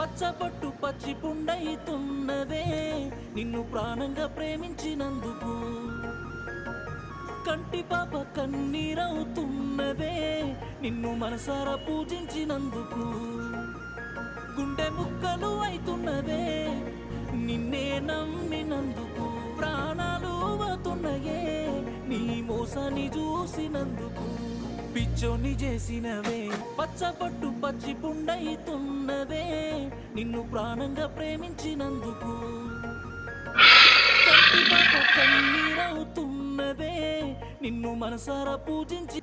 పచ్చబొట్టు పచ్చి పుండైతున్నవే నిన్ను ప్రాణంగా ప్రేమించినందుకు. కంటి పాప కన్నీరవుతున్నవే నిన్ను మనసారా పూజించినందుకు. గుండె ముక్కలు అయితున్నవే నిన్నే నమ్మినందుకు. ప్రాణాలు అవుతున్నయే నీ మోసాన్ని చూసినందుకు. పిచ్చోని చేసినవే పచ్చబొట్టు పచ్చి పుండైతున్నవే నిన్ను ప్రాణంగా ప్రేమించినందుకు. కంటి పాప కన్నీరవుతున్నవే నిన్ను మనసారా పూజించి